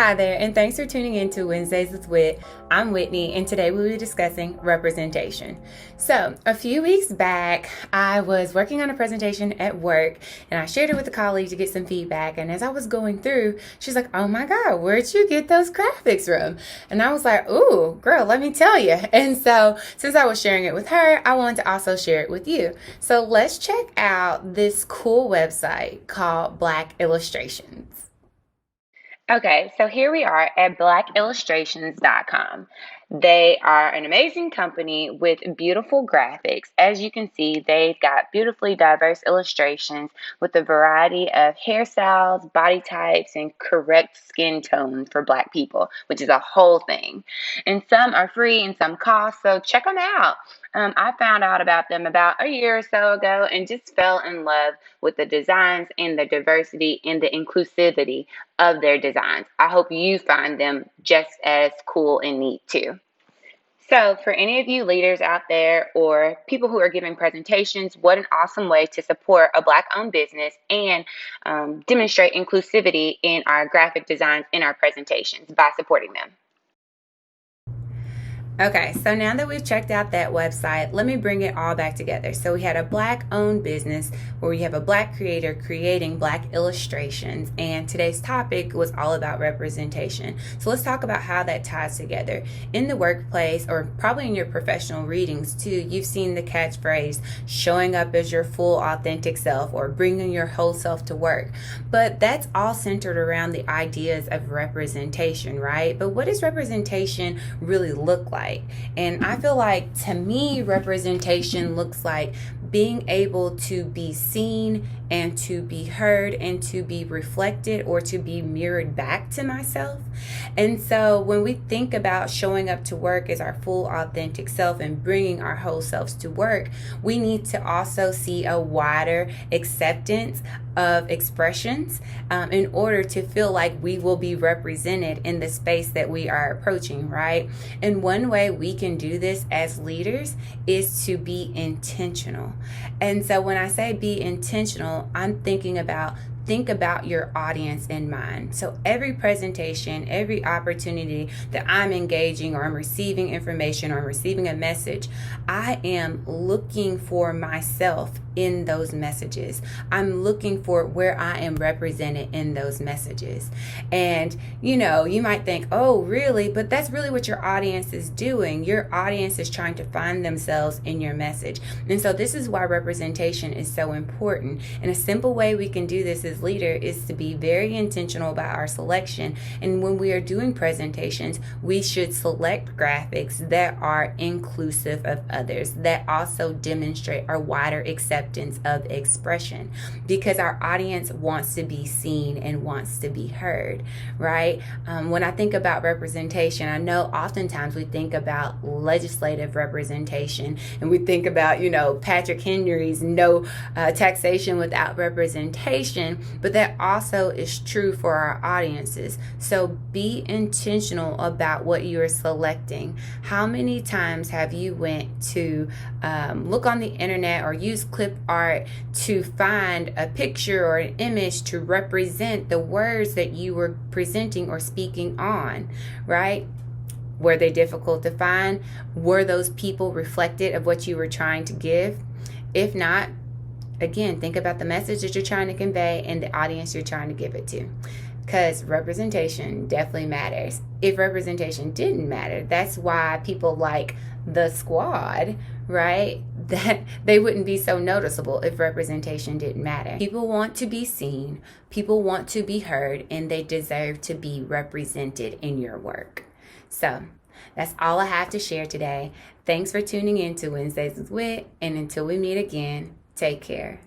Hi there, and thanks for tuning in to Wednesdays with Wit. I'm Whitney, and today we'll be discussing representation. So, a few weeks back, I was working on a presentation at work, and I shared it with a colleague to get some feedback. And as I was going through, she's like, "Oh my God, where'd you get those graphics from?" And I was like, "Ooh, girl, let me tell you." And so, since I was sharing it with her, I wanted to also share it with you. So, let's check out this cool website called Black Illustrations. Okay, so here we are at blackillustrations.com. They are an amazing company with beautiful graphics. As you can see, they've got beautifully diverse illustrations with a variety of hairstyles, body types, and correct skin tone for Black people, which is a whole thing. And some are free and some cost, so check them out. I found out about them about a year or so ago and just fell in love with the designs and the diversity and the inclusivity of their designs. I hope you find them just as cool and neat too. So, for any of you leaders out there or people who are giving presentations, what an awesome way to support a Black owned business and demonstrate inclusivity in our graphic designs in our presentations by supporting them. Okay, so now that we've checked out that website, let me bring it all back together. So we had a Black owned business where we have a Black creator creating Black illustrations, and today's topic was all about representation. So let's talk about how that ties together. In the workplace, or probably in your professional readings too, you've seen the catchphrase, showing up as your full authentic self or bringing your whole self to work. But that's all centered around the ideas of representation, right? But what does representation really look like? And I feel like, to me, representation looks like being able to be seen and to be heard and to be reflected or to be mirrored back to myself. And so when we think about showing up to work as our full authentic self and bringing our whole selves to work, we need to also see a wider acceptance of expressions in order to feel like we will be represented in the space that we are approaching, right? And one way we can do this as leaders is to be intentional. And so when I say be intentional, I'm thinking about think about your audience in mind. So every presentation, every opportunity that I'm engaging or I'm receiving information or I'm receiving a message, I am looking for myself in those messages. I'm looking for where I am represented in those messages. And you might think, "Oh, really?" But that's really what your audience is doing. Your audience is trying to find themselves in your message. And so this is why representation is so important. And a simple way we can do this as leader is to be very intentional about our selection. And when we are doing presentations, we should select graphics that are inclusive of others, that also demonstrate our wider acceptance of expression, because our audience wants to be seen and wants to be heard, right? When I think about representation, I know oftentimes we think about legislative representation and we think about, Patrick Henry's no taxation without representation, but that also is true for our audiences. So be intentional about what you are selecting. How many times have you went to look on the internet or use clip art to find a picture or an image to represent the words that you were presenting or speaking on, right? Were they difficult to find? Were those people reflected of what you were trying to give? If not, again, think about the message that you're trying to convey and the audience you're trying to give it to. Because representation definitely matters. If representation didn't matter, that's why people like The Squad, right? That they wouldn't be so noticeable if representation didn't matter. People want to be seen, people want to be heard, and they deserve to be represented in your work. So that's all I have to share today. Thanks for tuning in to Wednesdays with Wit, and until we meet again, take care.